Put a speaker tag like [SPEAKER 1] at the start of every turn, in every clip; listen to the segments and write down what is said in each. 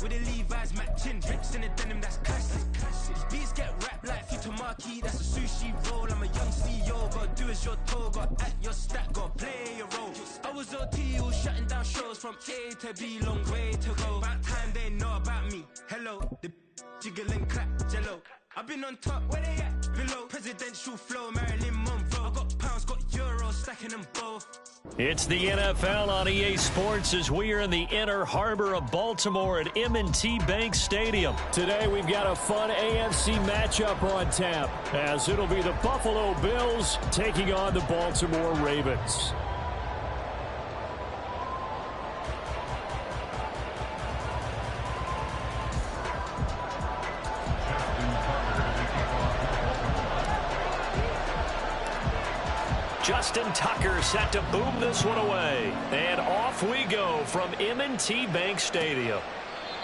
[SPEAKER 1] with the Levi's matching, drips in the denim, that's classic. These beats get wrapped like Futamaki, that's a sushi roll. I'm a young CEO, gotta do as you're told, gotta act your stat, gotta play your role. I was OT, all shutting down shows from A to B, long way to go. About time they know about me. Hello, the jiggle and clap, jello. I've been on top, where they at? Below, presidential flow, Marilyn Monroe. I got pounds, got euros, stacking them both.
[SPEAKER 2] It's the NFL on EA Sports as we are in the inner harbor of Baltimore at M&T Bank Stadium. Today we've got a fun AFC matchup on tap as it'll be the Buffalo Bills taking on the Baltimore Ravens. Justin Tucker set to boom this one away. And off we go from M&T Bank Stadium.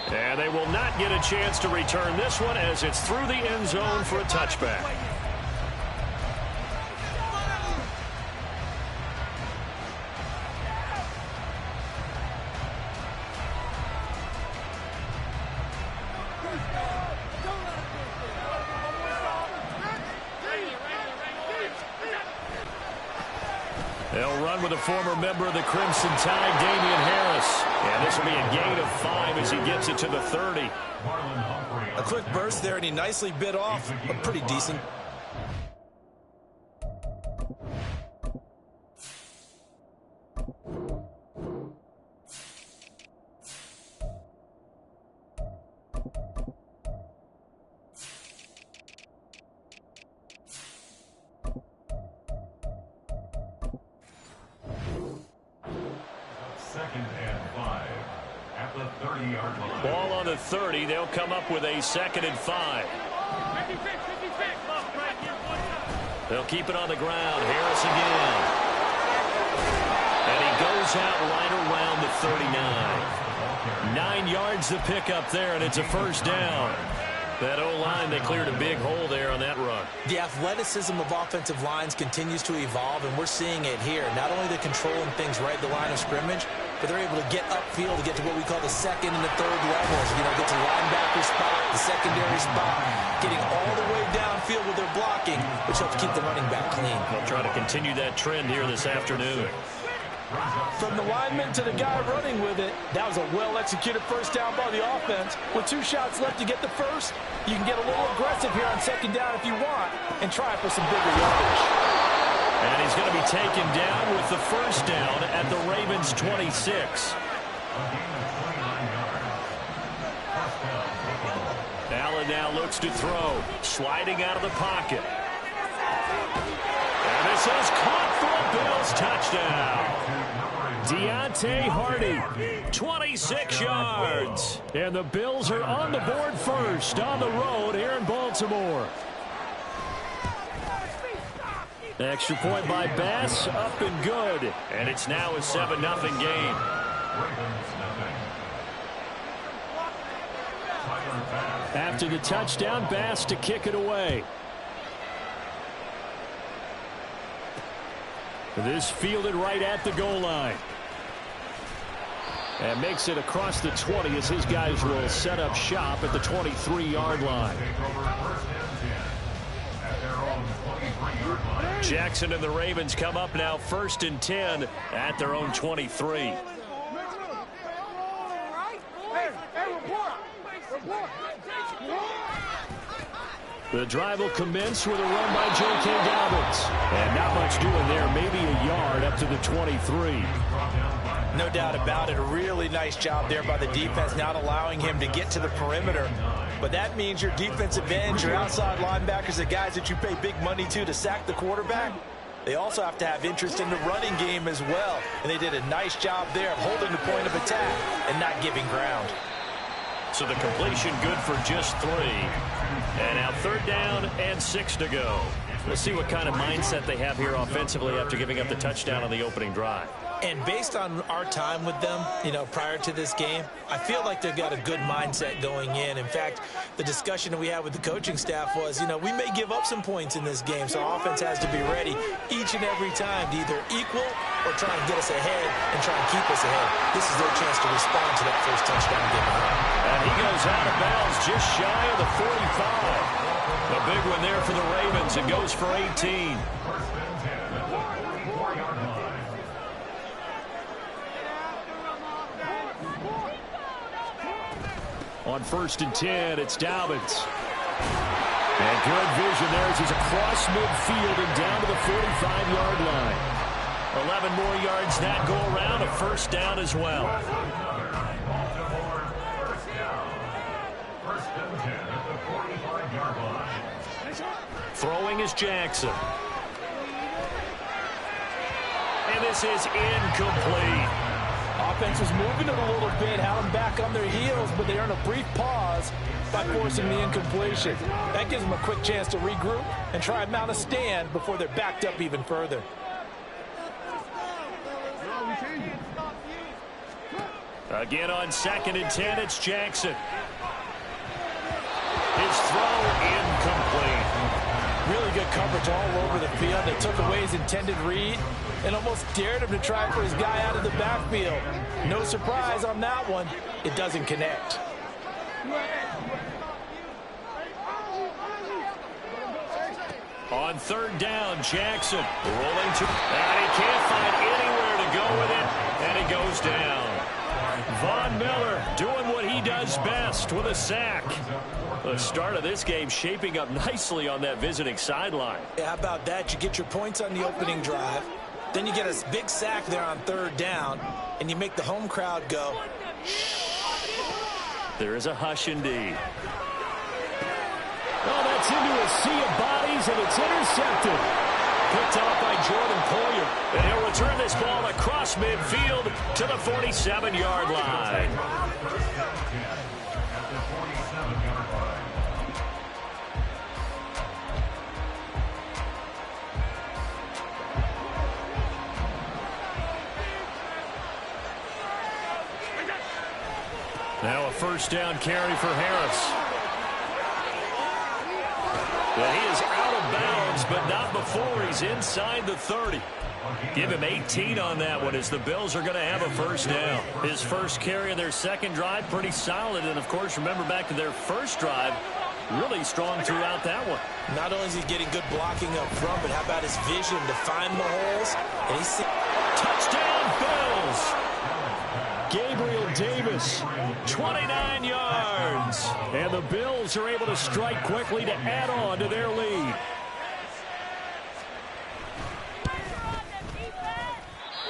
[SPEAKER 2] And they will not get a chance to return this one as it's through the end zone for a touchback. They'll run with a former member of the Crimson Tide, Damian Harris. And this will be a gain of 5 as he gets it to the 30.
[SPEAKER 3] A quick burst there, and he nicely bit off, but pretty decent.
[SPEAKER 2] Ball on the 30. They'll come up with a 2nd and 5. They'll keep it on the ground. Harris again. And he goes out right around the 39. 9 yards to pick up there, and it's a first down. That O-line, they cleared a big hole there on that run.
[SPEAKER 3] The athleticism of offensive lines continues to evolve, and we're seeing it here. Not only they're controlling things right at the line of scrimmage, but they're able to get upfield to get to what we call the 2nd and the 3rd levels. You know, get to the linebacker spot, the secondary spot, getting all the way downfield with their blocking, which helps keep the running back clean.
[SPEAKER 2] They'll try to continue that trend here this afternoon.
[SPEAKER 4] From the lineman to the guy running with it, that was a well-executed first down by the offense. With 2 shots left to get the first, you can get a little aggressive here on 2nd down if you want and try for some bigger yardage.
[SPEAKER 2] And he's going to be taken down with the first down at the Ravens' 26. Allen now looks to throw, sliding out of the pocket. And this is caught for a Bills touchdown. Deontay Hardy, 26 yards. And the Bills are on the board first on the road here in Baltimore. Extra point by Bass, up and good. And it's now a 7-0 game. After the touchdown, Bass to kick it away. This fielded right at the goal line. And makes it across the 20 as his guys will set up shop at the 23-yard line. Jackson and the Ravens come up now 1st and 10 at their own 23. The drive will commence with a run by J.K. Dobbins. And not much doing there, maybe a yard up to the 23.
[SPEAKER 3] No doubt about it. A really nice job there by the defense, not allowing him to get to the perimeter. But that means your defensive ends, your outside linebackers, the guys that you pay big money to sack the quarterback, they also have to have interest in the running game as well. And they did a nice job there of holding the point of attack and not giving ground.
[SPEAKER 2] So the completion good for just 3. And now 3rd down and 6 to go. We'll see what kind of mindset they have here offensively after giving up the touchdown on the opening drive.
[SPEAKER 3] And based on our time with them, you know, prior to this game, I feel like they've got a good mindset going in. In fact, the discussion that we had with the coaching staff was, you know, we may give up some points in this game, so offense has to be ready each and every time to either equal or try and get us ahead and try and keep us ahead. This is their chance to respond to that first touchdown given.
[SPEAKER 2] And And he goes out of bounds just shy of the 45. A big one there for the Ravens. It goes for 18. On 1st and 10, it's Dobbins. And good vision there as he's across midfield and down to the 45-yard line. 11 more yards that go around, a 1st down as well. Throwing is Jackson. And this is incomplete.
[SPEAKER 4] Offense was moving it a little bit, had them back on their heels, but they earned a brief pause by forcing the incompletion. That gives them a quick chance to regroup and try and mount a stand before they're backed up even further.
[SPEAKER 2] Again on 2nd and 10, it's Jackson. His throw incomplete.
[SPEAKER 4] Really good coverage all over the field. They took away his intended read and almost dared him to try for his guy out of the backfield. No surprise on that one. It doesn't connect.
[SPEAKER 2] On 3rd down, Jackson rolling to, and he can't find anywhere to go with it, and he goes down. Von Miller doing what he does best with a sack. The start of this game shaping up nicely on that visiting sideline.
[SPEAKER 4] Yeah, how about that? You get your points on the opening drive. Then you get a big sack there on 3rd down, and you make the home crowd go.
[SPEAKER 2] There is a hush indeed. Oh, that's into a sea of bodies, and it's intercepted. Picked off by Jordan Poyer. And he'll return this ball across midfield to the 47-yard line. Now a 1st down carry for Harris. Well, he is out of bounds, but not before he's inside the 30. Give him 18 on that one as the Bills are going to have a 1st down. His 1st carry of their 2nd drive, pretty solid. And, of course, remember back to their 1st drive, really strong throughout that one.
[SPEAKER 4] Not only is he getting good blocking up front, but how about his vision to find the holes? And he's
[SPEAKER 2] touchdown, Bills! Gabriel Davis, 29 yards. And the Bills are able to strike quickly to add on to their lead.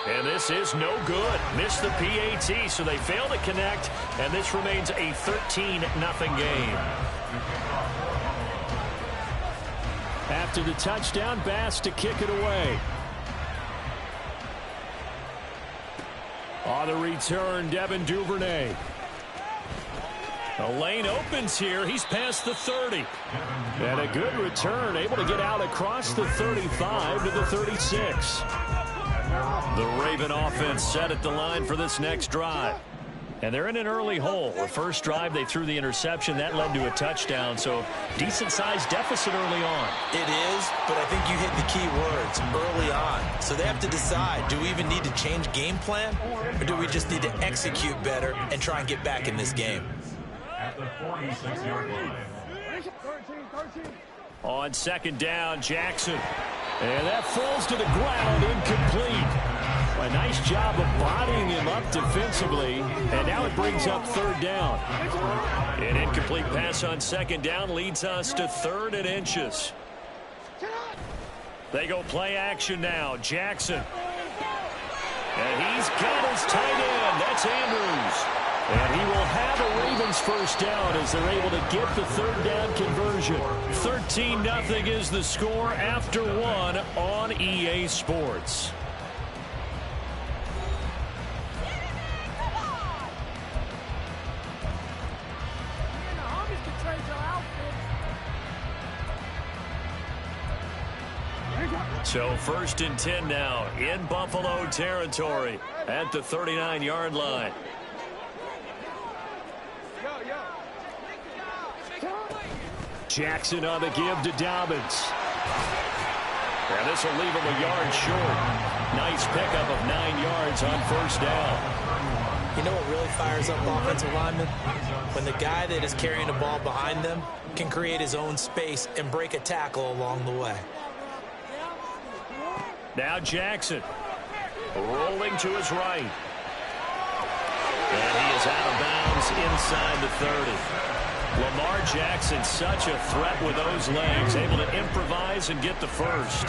[SPEAKER 2] And this is no good. Missed the PAT, so they fail to connect, and this remains a 13-0 game. After the touchdown, Bass to kick it away. On the return, Devin Duvernay. The lane opens here. He's past the 30. And a good return, able to get out across the 35 to the 36. The Raven offense set at the line for this next drive. And they're in an early hole. The 1st drive, they threw the interception. That led to a touchdown, so decent-sized deficit early on.
[SPEAKER 4] It is, but I think you hit the key words, early on. So they have to decide, do we even need to change game plan, or do we just need to execute better and try and get back in this game?
[SPEAKER 5] At the 46-yard line.
[SPEAKER 2] On 2nd down, Jackson. And that falls to the ground, incomplete. A nice job of bodying him up defensively. And now it brings up 3rd down. An incomplete pass on 2nd down leads us to 3rd and inches. They go play action now. Jackson. And he's got his tight end. That's Andrews. And he will have a Ravens 1st down as they're able to get the 3rd down conversion. 13-0 is the score after 1 on EA Sports. So 1st and 10 now in Buffalo territory at the 39-yard line. Jackson on the give to Dobbins. And this will leave him a yard short. Nice pickup of 9 yards on 1st down.
[SPEAKER 4] You know what really fires up offensive linemen? When the guy that is carrying the ball behind them can create his own space and break a tackle along the way.
[SPEAKER 2] Now Jackson rolling to his right. And he is out of bounds inside the 30. Lamar Jackson, such a threat with those legs, able to improvise and get the first.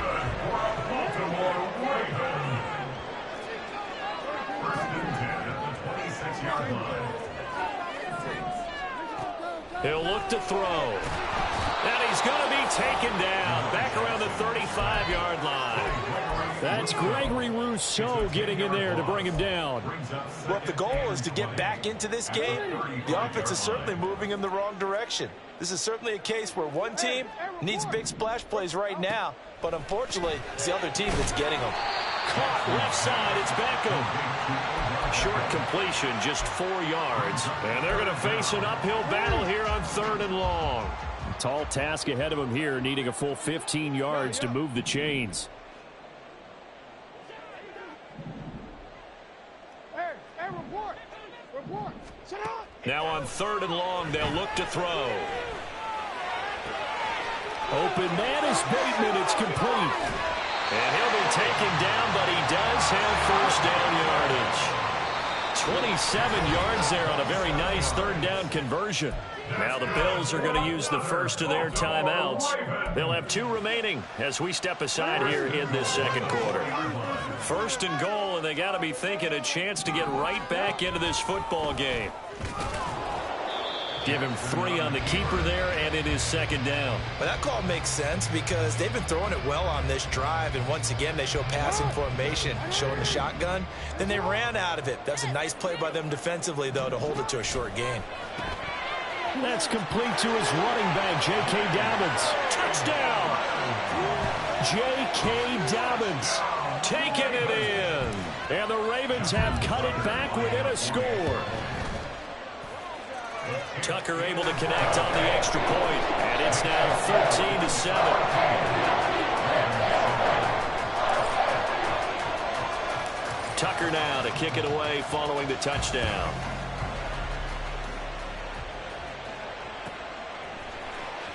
[SPEAKER 2] He'll look to throw. And he's going to be taken down back around the 35-yard line. That's Gregory Rousseau getting in there to bring him down.
[SPEAKER 3] Well, if the goal is to get back into this game, the offense is certainly moving in the wrong direction. This is certainly a case where one team needs big splash plays right now, but unfortunately, it's the other team that's getting them.
[SPEAKER 2] Caught left side, it's Beckham. Short completion, just 4 yards. And they're going to face an uphill battle here on 3rd and long. Tall task ahead of them here, needing a full 15 yards to move the chains. Now on 3rd and long, they'll look to throw. Open man is Bateman. It's complete. And he'll be taken down, but he does have first down yardage. 27 yards there on a very nice 3rd down conversion. Now the Bills are going to use the first of their timeouts. They'll have 2 remaining as we step aside here in this 2nd quarter. 1st and goal, and they got to be thinking a chance to get right back into this football game. Give him 3 on the keeper there, and it is 2nd down.
[SPEAKER 3] Well, that call makes sense because they've been throwing it well on this drive, and once again they show passing formation, showing the shotgun. Then they ran out of it. That's a nice play by them defensively, though, to hold it to a short gain.
[SPEAKER 2] That's complete to his running back, J.K. Dobbins. Touchdown! J.K. Dobbins taking it in. And the Ravens have cut it back within a score. Tucker able to connect on the extra point, and it's now 13-7. Tucker now to kick it away following the touchdown.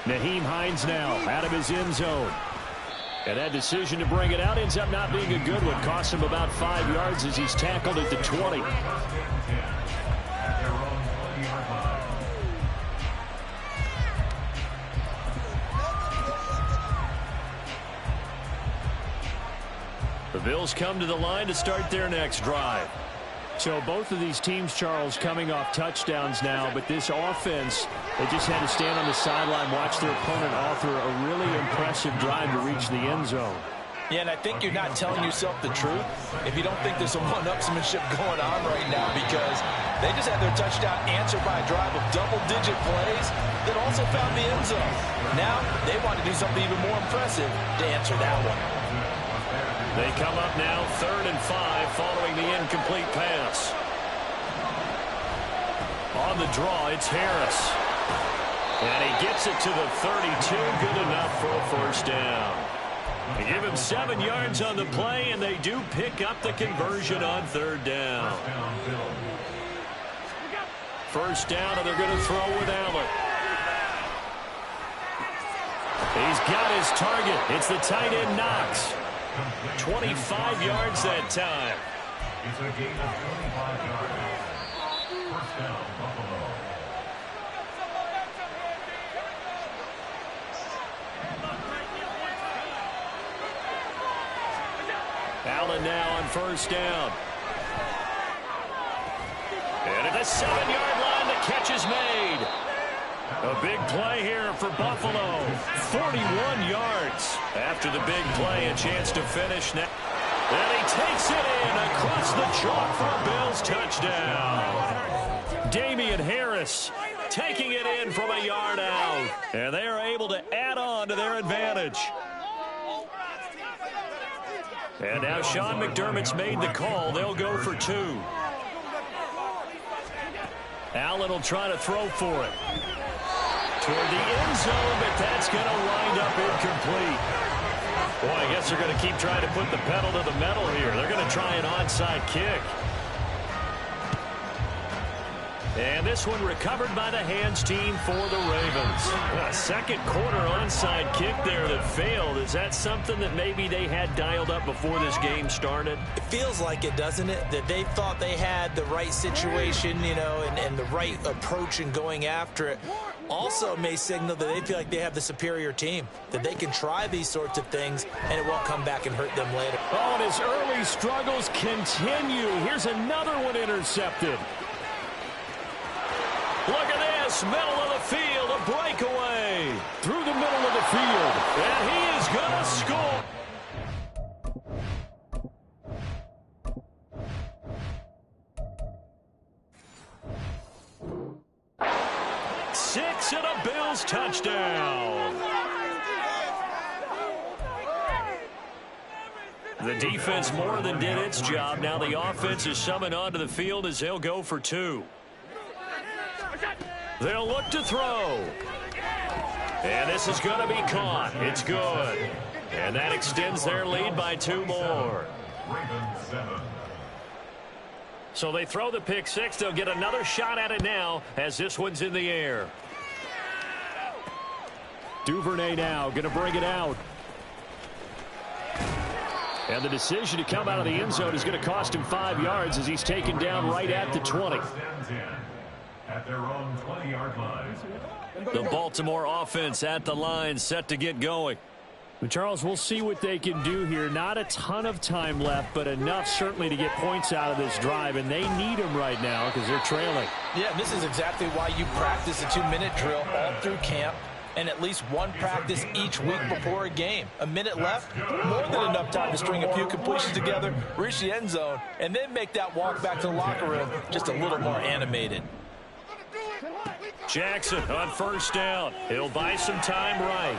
[SPEAKER 2] Nyheim Hines now out of his end zone. And that decision to bring it out ends up not being a good one. Costs him about 5 yards as he's tackled at the 20. The Bills come to the line to start their next drive. So both of these teams, Charles, coming off touchdowns now, but this offense, they just had to stand on the sideline, watch their opponent author a really impressive drive to reach the end zone.
[SPEAKER 3] Yeah, and I think you're not telling yourself the truth if you don't think there's some one-upsmanship going on right now, because they just had their touchdown answered by a drive of double-digit plays that also found the end zone. Now they want to do something even more impressive to answer that one.
[SPEAKER 2] They come up now 3rd and 5 following the incomplete pass. On the draw, it's Harris. And he gets it to the 32. Good enough for a first down. They give him 7 yards on the play, and they do pick up the conversion on 3rd down. First down, and they're going to throw with Allen. He's got his target. It's the tight end, Knox. 25 yards that time.
[SPEAKER 5] It's a gain of 25 yards. First down, Buffalo.
[SPEAKER 2] Allen now on first down. And at the 7-yard line, the catch is made. A big play here for Buffalo. 41 yards. After the big play, a chance to finish now. And he takes it in across the chalk for a Bills touchdown. Damian Harris taking it in from a yard out. And they are able to add on to their advantage. And now Sean McDermott's made the call. They'll go for 2. Allen will try to throw for it. Toward the end zone, but that's going to wind up incomplete. Boy, I guess they're going to keep trying to put the pedal to the metal here. They're going to try an onside kick. And this one recovered by the hands team for the Ravens. A second quarter onside kick there that failed. Is that something that maybe they had dialed up before this game started?
[SPEAKER 4] It feels like it, doesn't it? That they thought they had the right situation, you know, and the right approach in going after it. Also may signal that they feel like they have the superior team, that they can try these sorts of things and it won't come back and hurt them later.
[SPEAKER 2] Oh, and his early struggles continue. Here's another one intercepted. Look at this, middle of the field, a breakaway through the middle of the field, and he is going to score. Six and a Bills touchdown. The defense more than did its job. Now the offense is summoned onto the field as they'll go for two. They'll look to throw. And this is going to be caught. It's good. And that extends their lead by two more. So they throw the pick six. They'll get another shot at it now as this one's in the air. Duvernay now going to bring it out. And the decision to come out of the end zone is going to cost him 5 yards as he's taken down right at the 20.
[SPEAKER 5] At their own 20-yard line.
[SPEAKER 2] The Baltimore offense at the line, set to get going.
[SPEAKER 6] Charles, we'll see what they can do here. Not a ton of time left, but enough certainly to get points out of this drive, and they need them right now because they're trailing.
[SPEAKER 4] Yeah, this is exactly why you practice a 2-minute drill all through camp and at least one practice each week before a game. A minute left, more than enough time to string a few completions together, reach the end zone, and then make that walk back to the locker room just a little more animated.
[SPEAKER 2] Jackson on first down. He'll buy some time right.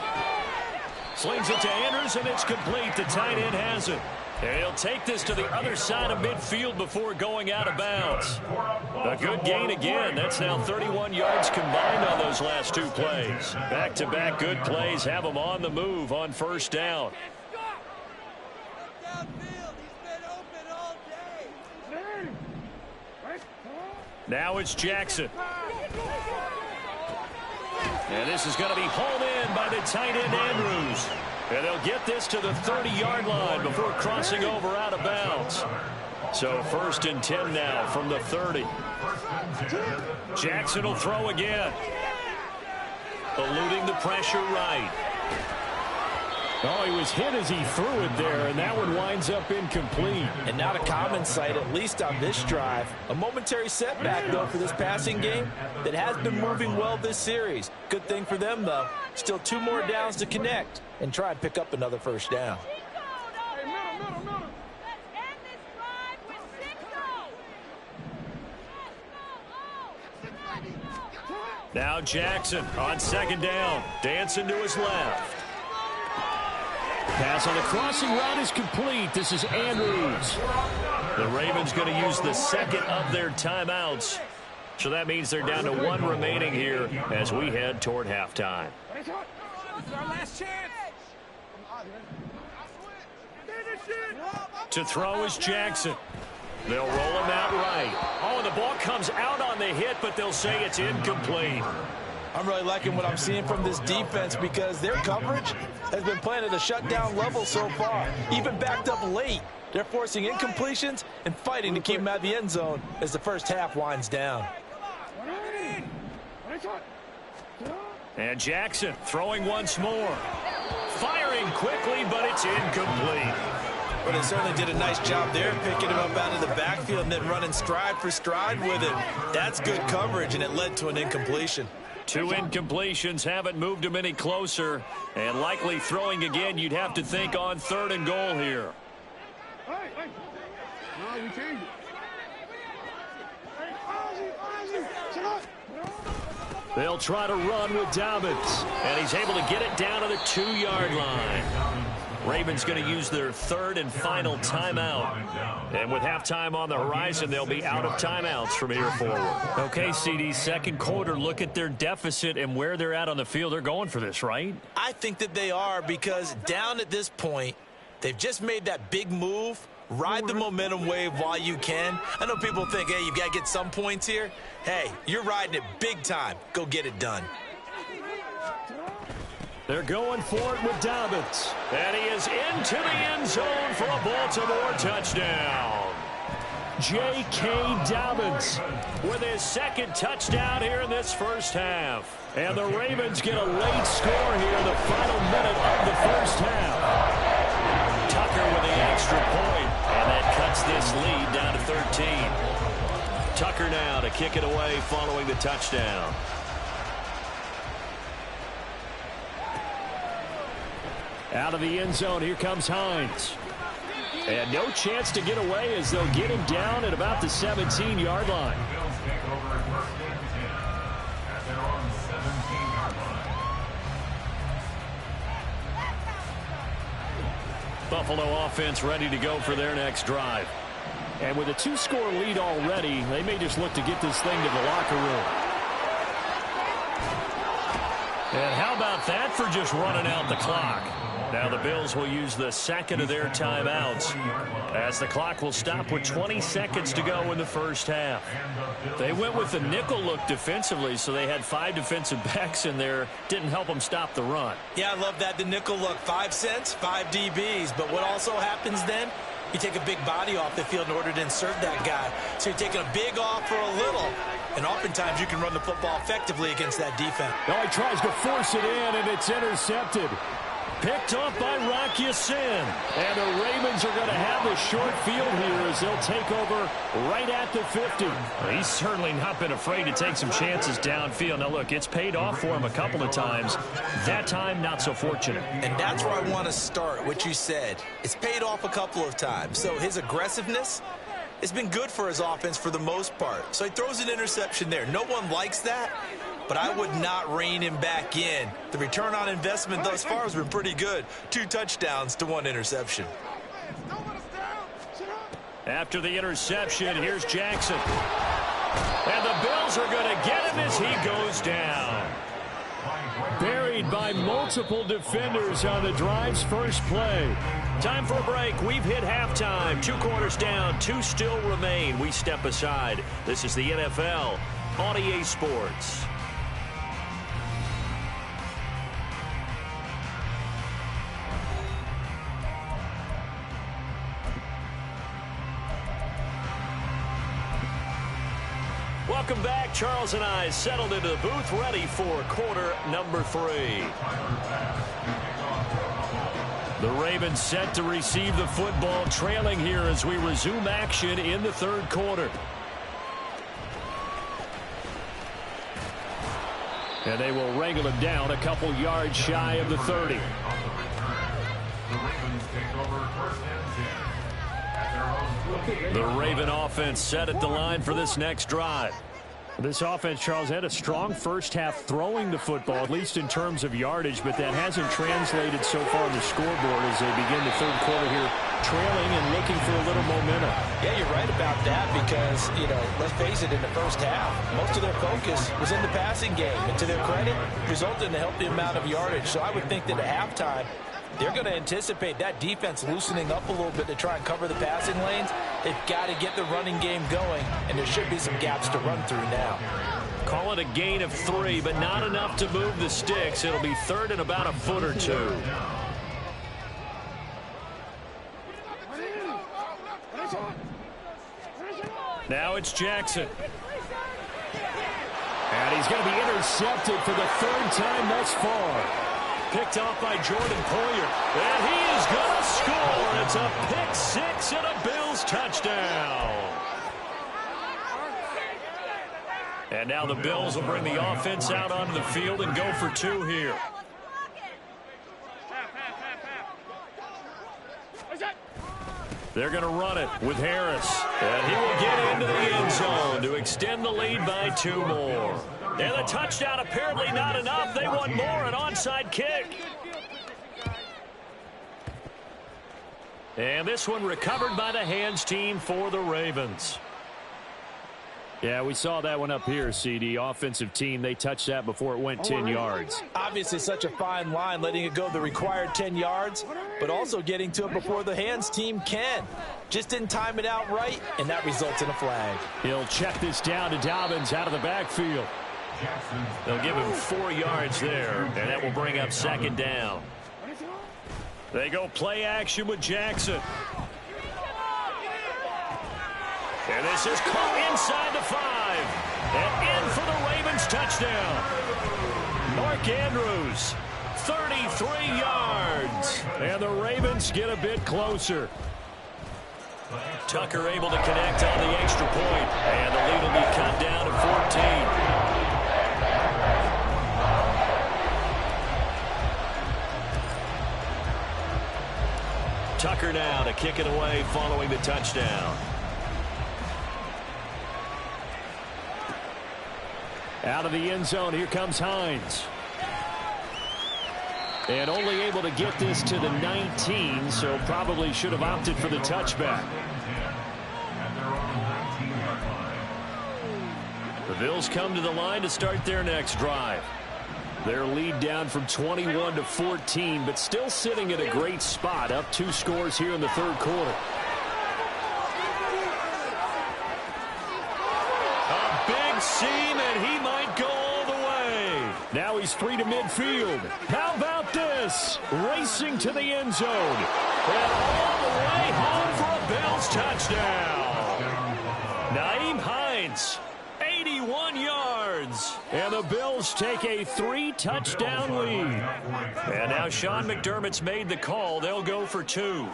[SPEAKER 2] Slings it to Andrews, and it's complete. The tight end has it. And he'll take this to the other side of midfield before going out of bounds. A good gain again. That's now 31 yards combined on those last two plays. Back-to-back good plays have them on the move on first down. Now it's Jackson. And this is going to be hauled in by the tight end Andrews. And they'll get this to the 30-yard line before crossing over out of bounds. So 1st and 10 now from the 30. Jackson will throw again. Eluding the pressure right.
[SPEAKER 6] Oh, he was hit as he threw it there, and that one winds up incomplete.
[SPEAKER 4] And not a common sight, at least on this drive. A momentary setback, though, for this passing game that has been moving well this series. Good thing for them, though. Still 2 more downs to connect and try and pick up another first down.
[SPEAKER 2] Now Jackson on 2nd down. Dancing to his left.
[SPEAKER 6] Pass on the crossing route is complete. This is Andrews.
[SPEAKER 2] The Ravens going to use the second of their timeouts. So that means they're down to 1 remaining here as we head toward halftime.
[SPEAKER 1] It's our last chance.
[SPEAKER 2] To throw is Jackson. They'll roll him out right. Oh, and the ball comes out on the hit, but they'll say it's incomplete.
[SPEAKER 4] I'm really liking what I'm seeing from this defense because their coverage has been playing at a shutdown level so far. Even backed up late, they're forcing incompletions and fighting to keep them out of the end zone as the first half winds down.
[SPEAKER 2] And Jackson throwing once more. Firing quickly, but it's incomplete.
[SPEAKER 4] But they certainly did a nice job there, picking him up out of the backfield and then running stride for stride with it. That's good coverage, and it led to an incompletion.
[SPEAKER 2] 2 incompletions haven't moved him any closer, and likely throwing again, you'd have to think on 3rd and goal here. They'll try to run with Dobbins, and he's able to get it down to the 2-yard line. Ravens going to use their 3rd and final timeout. And with halftime on the horizon, they'll be out of timeouts from here forward. Okay, CD, 2nd quarter, look at their deficit and where they're at on the field. They're going for this, right?
[SPEAKER 4] I think that they are because down at this point, they've just made that big move
[SPEAKER 3] Ride the momentum wave while you can. I know people think, hey, you've got to get some points here. Hey, you're riding it big time. Go get it done.
[SPEAKER 2] They're going for it with Dobbins. And he is into the end zone for a Baltimore touchdown. J.K. Dobbins with his second touchdown here in this first half. And the Ravens get a late score here in the final minute of the first half. Tucker with the extra point, and that cuts this lead down to 13. Tucker now to kick it away following the touchdown. Out of the end zone, here comes Hines. And no chance to get away as they'll get him down at about the 17-yard line. Buffalo offense ready to go for their next drive. And with a 2-score lead already, they may just look to get this thing to the locker room. And how about that for just running out the clock? Now the Bills will use the second of their timeouts as the clock will stop with 20 seconds to go in the first half. They went with the nickel look defensively, so they had 5 defensive backs in there. Didn't help them stop the run.
[SPEAKER 3] Yeah, I love that, the nickel look. 5 cents, 5 DBs. But what also happens then? You take a big body off the field in order to insert that guy. So you're taking a big off for a little. And oftentimes you can run the football effectively against that defense.
[SPEAKER 6] Now he tries to force it in, and it's intercepted. Picked off by Rock Ya-Sin. And the Ravens are going to have the short field here as they'll take over right at the 50. He's certainly not been afraid to take some chances downfield. Now, look, it's paid off for him a couple of times. That time, not so fortunate.
[SPEAKER 3] And that's where I want to start, what you said. It's paid off a couple of times. So his aggressiveness has been good for his offense for the most part. So he throws an interception there. No one likes that. But I would not rein him back in. The return on investment thus far has been pretty good. 2 touchdowns to 1 interception.
[SPEAKER 2] After the interception, here's Jackson. And the Bills are going to get him as he goes down. Buried by multiple defenders on the drive's first play. Time for a break. We've hit halftime. 2 quarters down, 2 still remain. We step aside. This is the NFL on EA Sports. Welcome back. Charles and I settled into the booth, ready for quarter number 3. The Ravens set to receive the football, trailing here as we resume action in the 3rd quarter. And they will wrangle him down a couple yards shy of the 30.
[SPEAKER 5] The Ravens take over 1st and 10.
[SPEAKER 2] The Raven offense set at the line for this next drive. This offense, Charles, had a strong first half throwing the football, at least in terms of yardage, but that hasn't translated so far on the scoreboard as they begin the 3rd quarter here, trailing and looking for a little momentum.
[SPEAKER 4] Yeah, you're right about that because, let's face it, in the first half, most of their focus was in the passing game. And to their credit, resulted in a healthy amount of yardage. So I would think that at halftime, they're going to anticipate that defense loosening up a little bit to try and cover the passing lanes. They've got to get the running game going, and there should be some gaps to run through now.
[SPEAKER 2] Call it a gain of 3, but not enough to move the sticks. It'll be 3rd and about a foot or 2. Now it's Jackson. And he's going to be intercepted for the 3rd time thus far. Picked off by Jordan Poyer. And he is going to score. It's a pick 6 and a Bills touchdown. And now the Bills will bring the offense out onto the field and go for 2 here. They're going to run it with Harris. And he will get into the end zone to extend the lead by 2 more. And the touchdown apparently not enough. They want more, an onside kick. And this one recovered by the hands team for the Ravens.
[SPEAKER 6] Yeah, we saw that one up here, CD. Offensive team, they touched that before it went 10 yards.
[SPEAKER 4] Obviously such a fine line, letting it go the required 10 yards, but also getting to it before the hands team can. Just didn't time it out right, and that results in a flag.
[SPEAKER 6] He'll check this down to Dobbins out of the backfield.
[SPEAKER 2] They'll give him 4 yards there, and that will bring up second down.
[SPEAKER 6] They go play action with Jackson.
[SPEAKER 2] And this is caught inside the 5. And in for the Ravens touchdown.
[SPEAKER 6] Mark Andrews, 33 yards. And the Ravens get a bit closer.
[SPEAKER 2] Tucker able to connect on the extra point. And the lead will be cut down to 14. Tucker now to kick it away following the touchdown.
[SPEAKER 6] Out of the end zone, here comes Hines. And only able to get this to the 19, so probably should have opted for the touchback. The Bills come to the line to start their next drive. Their lead down from 21 to 14, but still sitting at a great spot, up 2 scores here in the third quarter.
[SPEAKER 2] A big seam, and he might go all the way.
[SPEAKER 6] Now he's free to midfield. How about this? Racing to the end zone.
[SPEAKER 2] And all the way home for a Bills touchdown. Nyheim Hines, 81 yards.
[SPEAKER 6] And the Bills take a 3-touchdown lead.
[SPEAKER 2] And now Sean McDermott's made the call. They'll go for 2.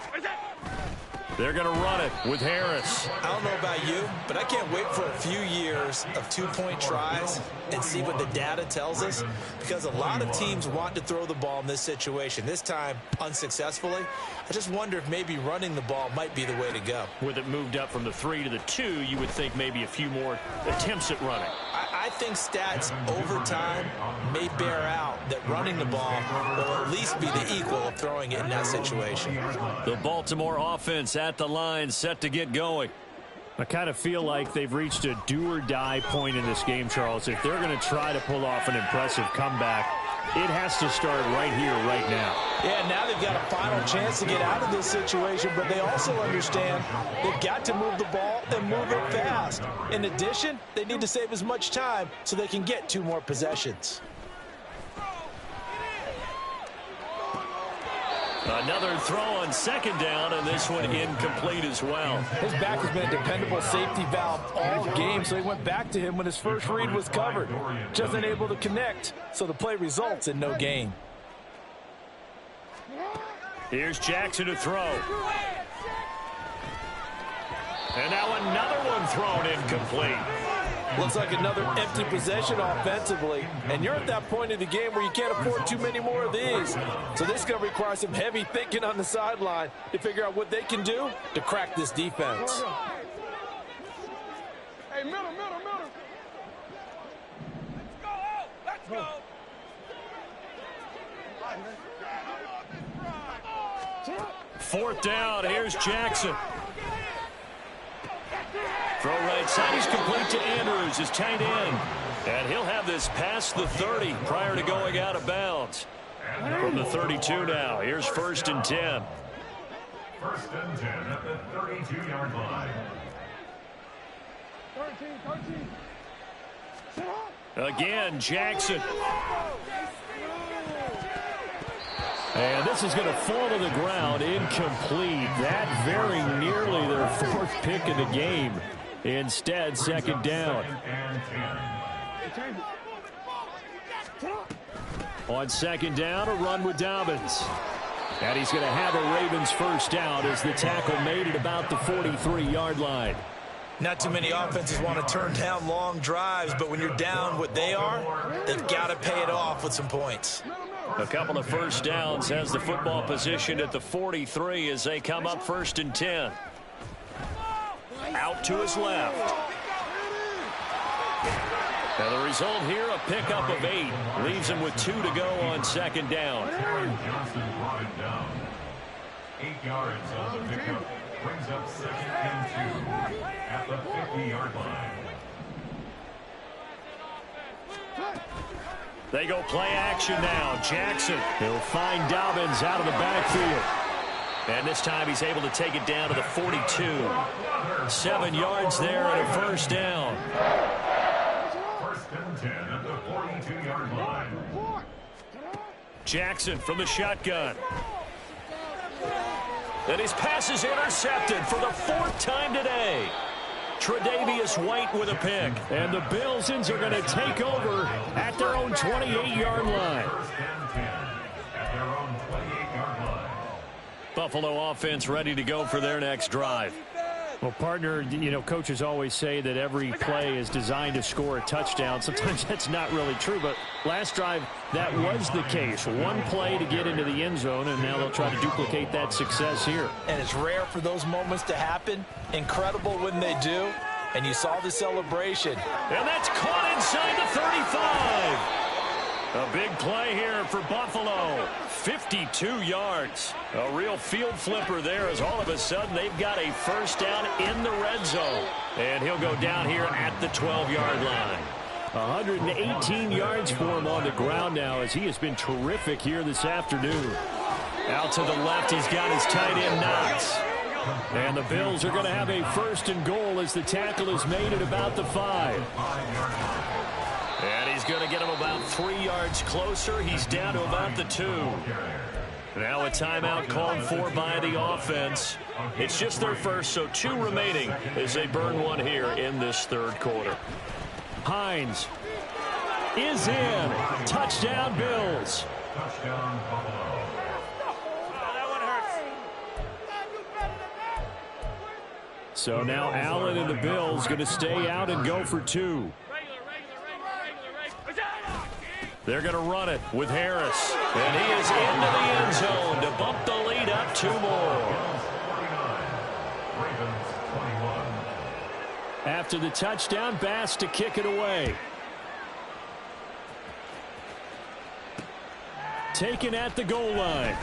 [SPEAKER 2] They're going to run it with Harris.
[SPEAKER 3] I don't know about you, but I can't wait for a few years of 2-point tries and see what the data tells us, because a lot of teams want to throw the ball in this situation. This time, unsuccessfully. I just wonder if maybe running the ball might be the way to go.
[SPEAKER 2] With it moved up from the 3 to the 2, you would think maybe a few more attempts at running.
[SPEAKER 3] I think stats over time may bear out that running the ball will at least be the equal of throwing it in that situation.
[SPEAKER 2] The Baltimore offense at the line, set to get going.
[SPEAKER 6] I kind of feel like they've reached a do-or-die point in this game, Charles. If they're going to try to pull off an impressive comeback, it has to start right here, right now.
[SPEAKER 4] Yeah, now they've got a final chance to get out of this situation, but they also understand they've got to move the ball and move it fast. In addition, they need to save as much time so they can get 2 more possessions.
[SPEAKER 2] Another throw on second down, and this one incomplete as well.
[SPEAKER 4] His back has been a dependable safety valve all game, so he went back to him when his first read was covered. Just unable to connect, so the play results in no gain.
[SPEAKER 2] Here's Jackson to throw. And now another one thrown incomplete.
[SPEAKER 4] Looks like another empty possession offensively. And you're at that point in the game where you can't afford too many more of these. So this is going to require some heavy thinking on the sideline to figure out what they can do to crack this defense.
[SPEAKER 7] Hey, middle. Let's go.
[SPEAKER 2] Fourth down, here's Jackson. Throw right side, he's complete to Andrews, his tight end. And he'll have this past the 30 prior to going out of bounds. From the 32 now, here's 1st and 10.
[SPEAKER 5] 1st and 10 at the 32-yard line.
[SPEAKER 7] 13.
[SPEAKER 6] Again, Jackson. And this is going to fall to the ground, incomplete. That very nearly their 4th pick of the game. Instead, 2nd down. On 2nd down, a run with Dobbins. And he's going to have a Ravens first down as the tackle made it about the 43-yard line.
[SPEAKER 3] Not too many offenses want to turn down long drives, but when you're down what they are, they've got to pay it off with some points.
[SPEAKER 2] A couple of first downs has the football position at the 43 as they come up 1st and 10. Out to his left. And the result here, a pickup of 8. Leaves him with 2 to go on 2nd down.
[SPEAKER 5] Johnson brought it down. 8 yards on the pickup. Brings up 2nd and 2 at the 50-yard line.
[SPEAKER 6] They go play action now. Jackson, he'll find Dobbins out of the backfield. And this time he's able to take it down to the 42. 7 yards there and a first down.
[SPEAKER 5] First and 10 at the 42-yard line.
[SPEAKER 6] Jackson from the shotgun. And his pass is intercepted for the 4th time today. Tre'Davious White with a pick. And the Bills are going to take over at their own 28-yard line.
[SPEAKER 5] First and 10 at their own 28-yard line.
[SPEAKER 6] Buffalo offense ready to go for their next drive.
[SPEAKER 8] Well, partner, you know, coaches always say that every play is designed to score a touchdown. Sometimes that's not really true, but last drive, that was the case. One play to get into the end zone, and now they'll try to duplicate that success here.
[SPEAKER 3] And it's rare for those moments to happen. Incredible when they do. And you saw the celebration.
[SPEAKER 6] And that's caught inside the 35. A big play here for Buffalo. 52 yards. A real field flipper there as all of a sudden they've got a first down in the red zone. And he'll go down here at the 12-yard line.
[SPEAKER 8] 118 yards for him on the ground now as he has been terrific here this afternoon.
[SPEAKER 6] Out to the left, he's got his tight end Knox.
[SPEAKER 8] And the Bills are going to have a first and goal as the tackle is made at about the 5.
[SPEAKER 6] And he's going to get him about 3 yards closer. He's down to about the 2. Now a timeout called for by the offense. It's just their first, so 2 remaining as they burn one here in this third quarter.
[SPEAKER 8] Hines is in. Touchdown, Bills.
[SPEAKER 5] Touchdown, Buffalo.
[SPEAKER 8] So now Allen and the Bills going to stay out and go for 2.
[SPEAKER 6] They're going to run it with Harris. And he is into the end zone to bump the lead up 2 more.
[SPEAKER 8] After the touchdown, Bass to kick it away. Taken at the goal line.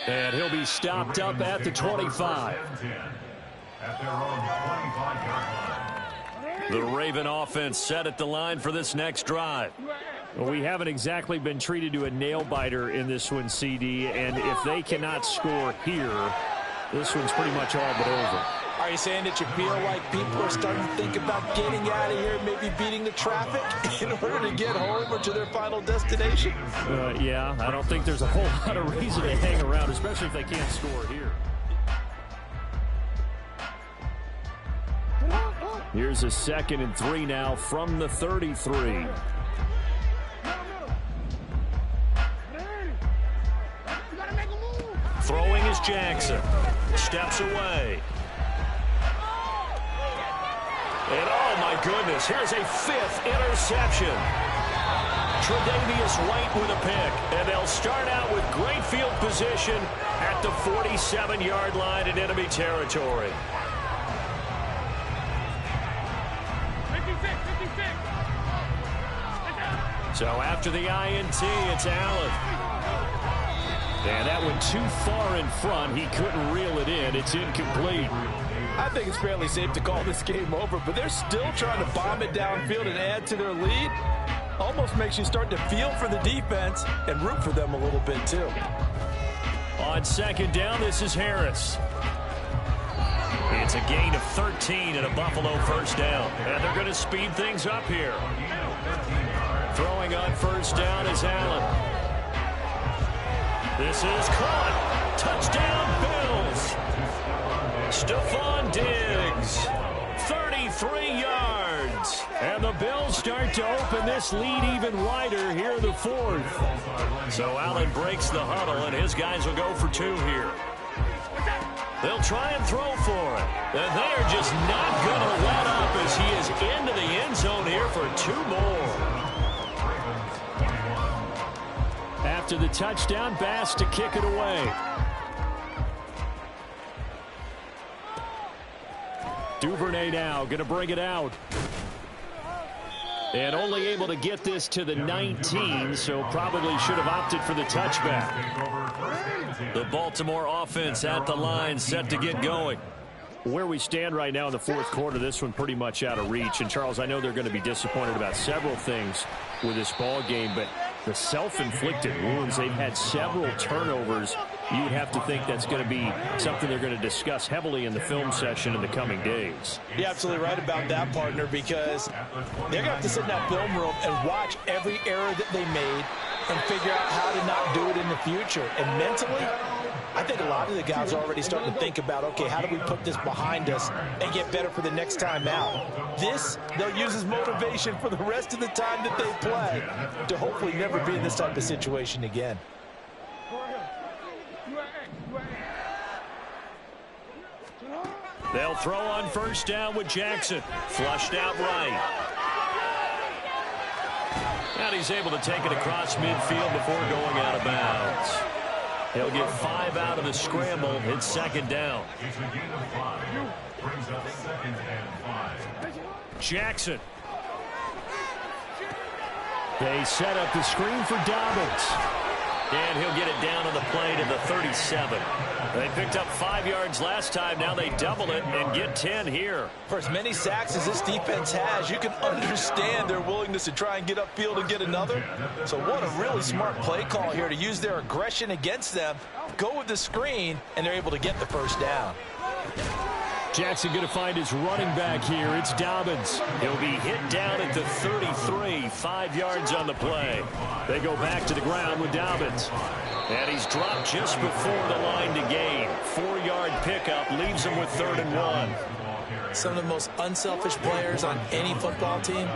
[SPEAKER 8] And he'll be stopped up at the 25.
[SPEAKER 5] At their own 25-yard line.
[SPEAKER 6] The Raven offense set at the line for this next drive.
[SPEAKER 8] Well, we haven't exactly been treated to a nail-biter in this one, CD, and if they cannot score here, this one's pretty much all but over.
[SPEAKER 3] Are you saying that you feel like people are starting to think about getting out of here, maybe beating the traffic in order to get home or to their final destination?
[SPEAKER 8] Yeah, I don't think there's a whole lot of reason to hang around, especially if they can't score here. Here's a 2nd and 3 now from the 33.
[SPEAKER 6] Throwing is Jackson. Steps away. And oh my goodness, here's a 5th interception. Tre'Davious White with a pick. And they'll start out with great field position at the 47-yard line in enemy territory. So after the INT, it's Allen. And that one too far in front. He couldn't reel it in. It's incomplete.
[SPEAKER 3] I think it's fairly safe to call this game over, but they're still trying to bomb it downfield and add to their lead. Almost makes you start to feel for the defense and root for them a little bit, too.
[SPEAKER 6] On 2nd down, this is Harris. It's a gain of 13 and a Buffalo first down. And they're going to speed things up here. Throwing on 1st down is Allen. This is caught. Touchdown, Bills. Stephon Diggs. 33 yards. And the Bills start to open this lead even wider here in the 4th. So Allen breaks the huddle, and his guys will go for 2 here. They'll try and throw for it. And they're just not going to let up as he is into the end zone here for 2 more.
[SPEAKER 8] After the touchdown, Bass to kick it away. Duvernay now going to bring it out. And only able to get this to the 19, so probably should have opted for the touchback.
[SPEAKER 6] The Baltimore offense at the line, set to get going.
[SPEAKER 8] where we stand right now in the fourth quarter, this one pretty much out of reach. And, Charles, I know they're going to be disappointed about several things with this ball game, but the self-inflicted wounds, they've had several turnovers. You would have to think that's going to be something they're going to discuss heavily in the film session in the coming days.
[SPEAKER 4] You're absolutely right about that, partner, because they're going to have to sit in that film room and watch every error that they made and figure out how to not do it in the future. And mentally, I think a lot of the guys are already starting to think about, okay, how do we put this behind us and get better for the next time out? This, they'll use as motivation for the rest of the time that they play to hopefully never be in this type of situation again.
[SPEAKER 2] They'll throw on first down with Jackson. Flushed out right. And he's able to take it across midfield before going out of bounds. He'll get 5 out of the scramble. It's second down. Jackson.
[SPEAKER 8] They set up the screen for Dobbins.
[SPEAKER 2] And he'll get it down on the play to the 37. They picked up 5 yards last time. Now they double it and get 10 here.
[SPEAKER 4] For as many sacks as this defense has, you can understand their willingness to try and get upfield and get another. So what a really smart play call here to use their aggression against them, go with the screen, and they're able to get the first down.
[SPEAKER 8] Jackson going to find his running back here. It's Dobbins.
[SPEAKER 2] He'll be hit down at the 33, 5 yards on the play.
[SPEAKER 8] They go back to the ground with Dobbins.
[SPEAKER 2] And he's dropped just before the line to gain. 4-yard pickup leaves him with 3rd and 1.
[SPEAKER 4] Some of the most unselfish players on any football team,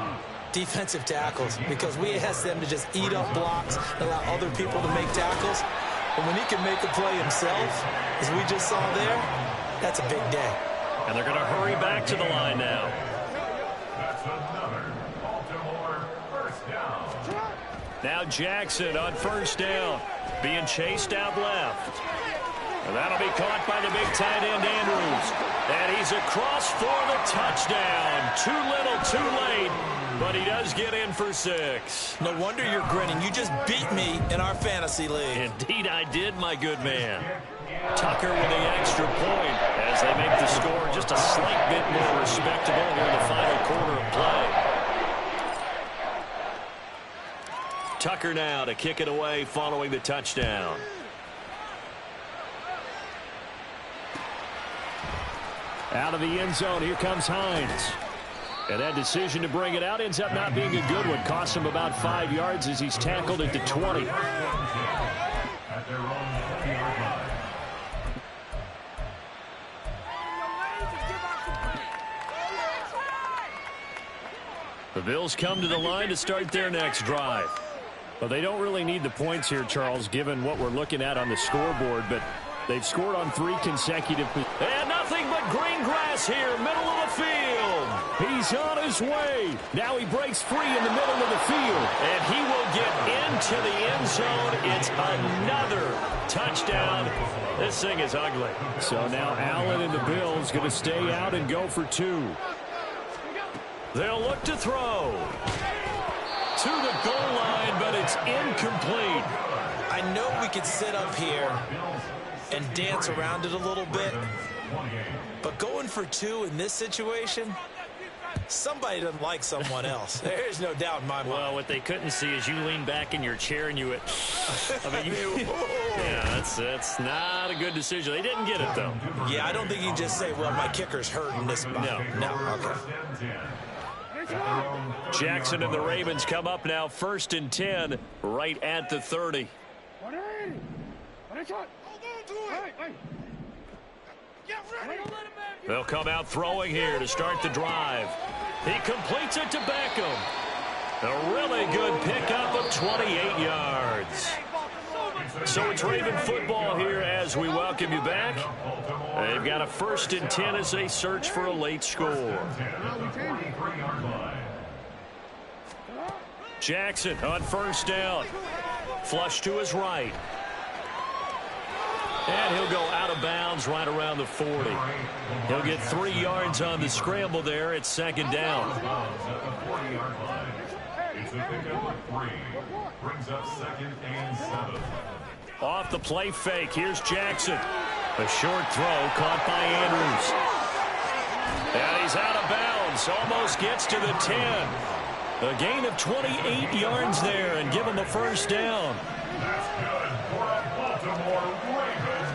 [SPEAKER 4] defensive tackles, because we ask them to just eat up blocks and allow other people to make tackles. And when he can make a play himself, as we just saw there, that's a big day.
[SPEAKER 2] And they're going to hurry back to the line now.
[SPEAKER 5] That's another Baltimore first down.
[SPEAKER 2] Now Jackson on first down, being chased out left. And that'll be caught by the big tight end, Andrews. And he's across for the touchdown. Too little, too late. But he does get in for 6.
[SPEAKER 4] No wonder you're grinning. You just beat me in our fantasy league.
[SPEAKER 2] Indeed I did, my good man. Tucker with the extra point as they make the score just a slight bit more respectable here in the final quarter of play. Tucker now to kick it away following the touchdown.
[SPEAKER 8] Out of the end zone, here comes Hines. And that decision to bring it out ends up not being a good one. Costs him about 5 yards as he's tackled at the 20.
[SPEAKER 5] At their own 20-yard line.
[SPEAKER 2] The Bills come to the line to start their next drive.
[SPEAKER 8] Well, they don't really need the points here, Charles, given what we're looking at on the scoreboard, but they've scored on 3 consecutive.
[SPEAKER 2] And nothing but green grass here, middle of the field.
[SPEAKER 8] He's on his way. Now he breaks free in the middle of the field.
[SPEAKER 2] And he will get into the end zone. It's another touchdown. This thing is ugly.
[SPEAKER 8] So now Allen and the Bills going to stay out and go for 2.
[SPEAKER 2] They'll look to throw. To the goal line, but it's incomplete.
[SPEAKER 4] I know we could sit up here and dance around it a little bit, but going for 2 in this situation, somebody doesn't like someone else. There's no doubt in my mind.
[SPEAKER 2] Well, what they couldn't see is you lean back in your chair and you went, yeah, that's not a good decision. They didn't get it, though.
[SPEAKER 4] Yeah, I don't think you can just say, well, my kicker's hurting this spot. No, okay.
[SPEAKER 2] Jackson and the Ravens come up now 1st and 10 right at the 30. They'll come out throwing here to start the drive. He completes it to Beckham. A really good pickup of 28 yards. So it's Raven football here as we welcome you back. They've got a 1st and 10 as they search for a late score. Jackson on first down. Flush to his right. And he'll go out of bounds right around the 40. He'll get 3 yards on the scramble there. It's 2nd down.
[SPEAKER 5] It's a pickup of 3. Brings up 2nd and 7.
[SPEAKER 2] Off the play fake, here's Jackson. A short throw caught by Andrews. pass almost gets to the 10. A gain of 28 yards there and give him a first down.
[SPEAKER 5] That's good for a Baltimore Ravens.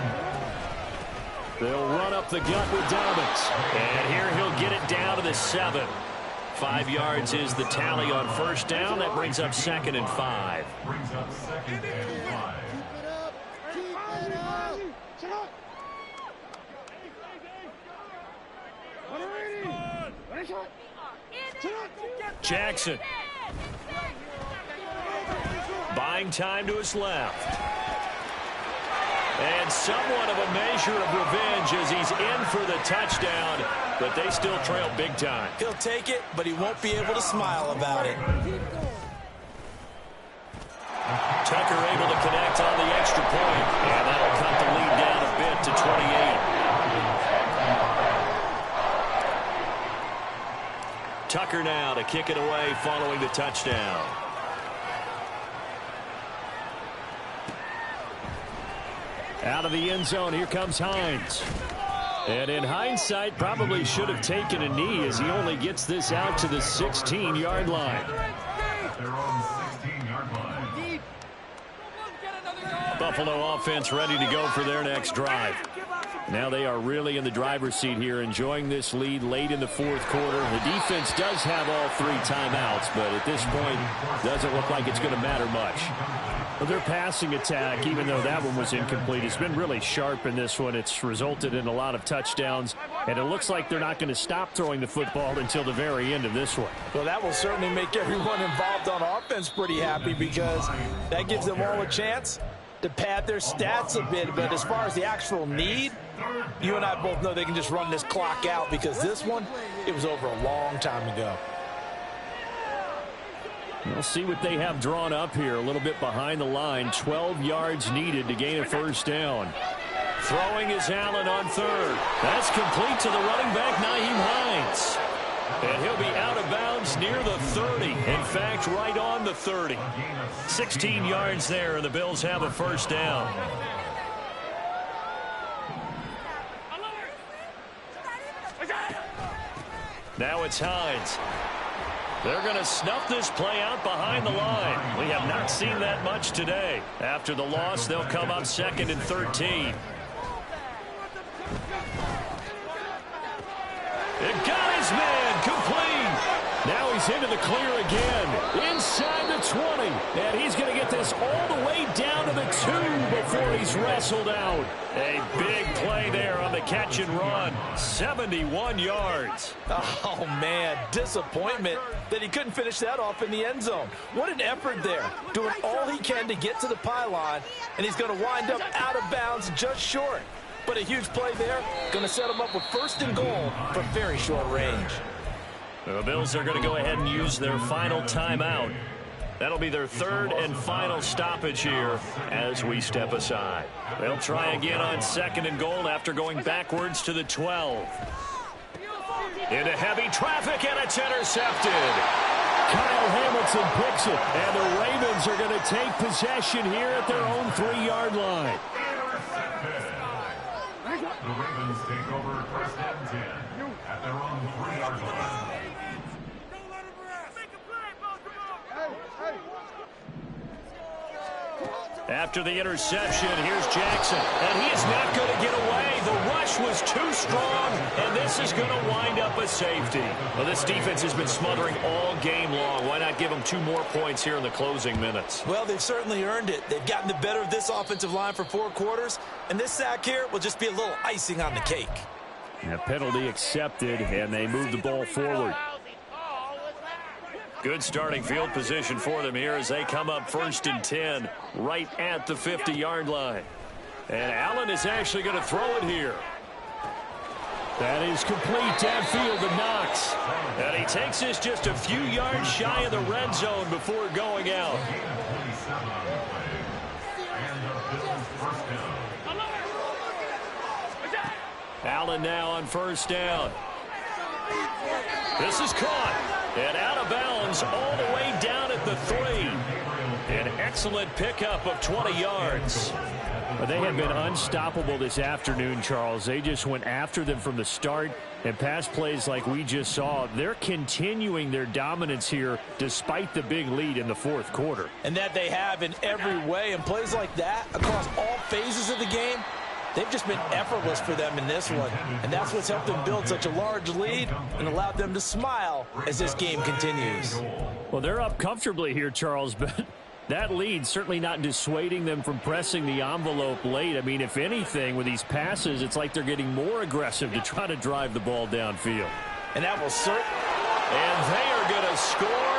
[SPEAKER 2] They'll run up the gut with Dobbins. And here he'll get it down to the 7. 5 yards is the tally on first down. That brings up 2nd and 5.
[SPEAKER 5] Brings up 2nd and 5.
[SPEAKER 2] Jackson. Buying time to his left. And somewhat of a measure of revenge as he's in for the touchdown, but they still trail big time.
[SPEAKER 3] He'll take it, but he won't be able to smile about it.
[SPEAKER 2] Tucker able to connect on the extra point, and that'll cut the lead down a bit to 28. Tucker now to kick it away following the touchdown.
[SPEAKER 8] Out of the end zone, here comes Hines. And in hindsight, probably should have taken a knee as he only gets this out to the 16-yard line.
[SPEAKER 5] Their own 16-yard line.
[SPEAKER 2] Buffalo offense ready to go for their next drive. Now they are really in the driver's seat here, enjoying this lead late in the fourth quarter. The defense does have all 3 timeouts, but at this point, doesn't look like it's going to matter much.
[SPEAKER 8] Well, their passing attack, even though that one was incomplete, has been really sharp in this one. It's resulted in a lot of touchdowns, and it looks like they're not going to stop throwing the football until the very end of this one.
[SPEAKER 4] Well, that will certainly make everyone involved on offense pretty happy because that gives them all a chance to pad their stats a bit. But as far as the actual need, you and I both know they can just run this clock out because this one, it was over a long time ago.
[SPEAKER 8] We'll see what they have drawn up here. A little bit behind the line. 12 yards needed to gain a first down.
[SPEAKER 2] Throwing is Allen on 3rd. That's complete to the running back, Nyheim Hines. And he'll be out of bounds near the 30. In fact, right on the 30. 16 yards there, and the Bills have a first down. Now it's Hines. They're going to snuff this play out behind the line. We have not seen that much today. After the loss, they'll come up 2nd and 13. It got his man complete.
[SPEAKER 8] Now he's into the clear again. Inside the 20. And he's going to get this all the way down to the 2 before he's wrestled out.
[SPEAKER 2] A big play there on the catch and run. 71 yards.
[SPEAKER 4] Oh, man, disappointment that he couldn't finish that off in the end zone. What an effort there. Doing all he can to get to the pylon, and he's going to wind up out of bounds just short. But a huge play there. Going to set him up with 1st and goal from very short range.
[SPEAKER 2] The Bills are going to go ahead and use their final timeout. That'll be their 3rd and final stoppage here as we step aside. They'll try again on 2nd and goal after going backwards to the 12. Into heavy traffic, and it's intercepted.
[SPEAKER 8] Kyle Hamilton picks it, and the Ravens are going to take possession here at their own 3-yard line.
[SPEAKER 5] The Ravens take over 1st and 10 at their own 3-yard line.
[SPEAKER 2] After the interception, here's Jackson, and he is not going to get away. The rush was too strong, and this is going to wind up a safety. Well, this defense has been smothering all game long. Why not give them 2 more points here in the closing minutes?
[SPEAKER 3] Well, they've certainly earned it. They've gotten the better of this offensive line for 4 quarters, and this sack here will just be a little icing on the cake.
[SPEAKER 8] A penalty accepted, and they move the ball forward.
[SPEAKER 2] Good starting field position for them here as they come up 1st and 10 right at the 50-yard line. And Allen is actually going to throw it here.
[SPEAKER 8] That is complete downfield to Knox.
[SPEAKER 2] And he takes this just a few yards shy of the red zone before going out. Allen now on 1st down. This is caught. And out of bounds all the way down at the 3. An excellent pickup of 20 yards.
[SPEAKER 6] But they have been unstoppable this afternoon, Charles. They just went after them from the start, and pass plays like we just saw, they're continuing their dominance here despite the big lead in the fourth quarter.
[SPEAKER 4] And that they have in every way, and plays like that across all phases of the game, they've just been effortless for them in this one. And that's what's helped them build such a large lead and allowed them to smile as this game continues.
[SPEAKER 6] Well, they're up comfortably here, Charles, but that lead certainly not dissuading them from pressing the envelope late. I mean, if anything, with these passes, it's like they're getting more aggressive to try to drive the ball downfield.
[SPEAKER 4] And that will certainly...
[SPEAKER 2] And they are going to score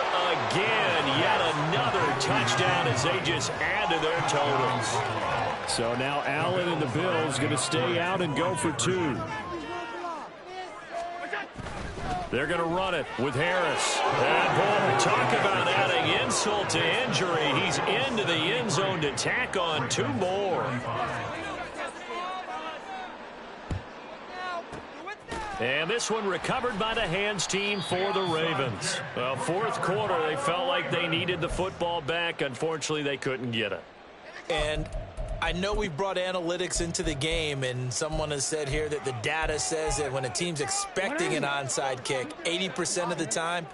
[SPEAKER 2] again. Yet another touchdown as they just add to their totals.
[SPEAKER 6] So now Allen and the Bills going to stay out and go for two. They're going to run it with Harris. And boy, talk about adding insult to injury. He's into the end zone to tack on two more. And this one recovered by the hands team for the Ravens. Well, fourth quarter, they felt like they needed the football back. Unfortunately, they couldn't get it.
[SPEAKER 4] And I know we've brought analytics into the game, and someone has said here that the data says that when a team's expecting an onside kick, 80% of the time,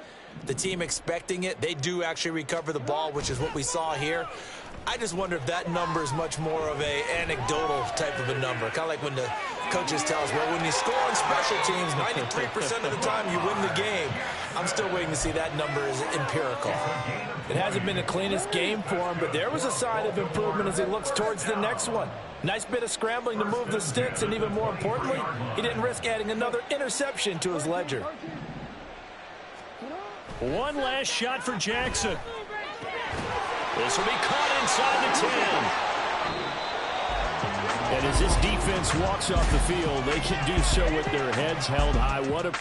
[SPEAKER 4] the team expecting it, they do actually recover the ball, which is what we saw here. I just wonder if that number is much more of a anecdotal type of a number. Kind of like when the coaches tell us, well, when you score on special teams, 93% of the time you win the game. I'm still waiting to see that number is empirical. It hasn't been the cleanest game for him, but there was a sign of improvement as he looks towards the next one. Nice bit of scrambling to move the sticks, and even more importantly, he didn't risk adding another interception to his ledger.
[SPEAKER 6] One last shot for Jackson.
[SPEAKER 2] This will be caught inside the 10.
[SPEAKER 6] And as this defense walks off the field, they can do so with their heads held high. What a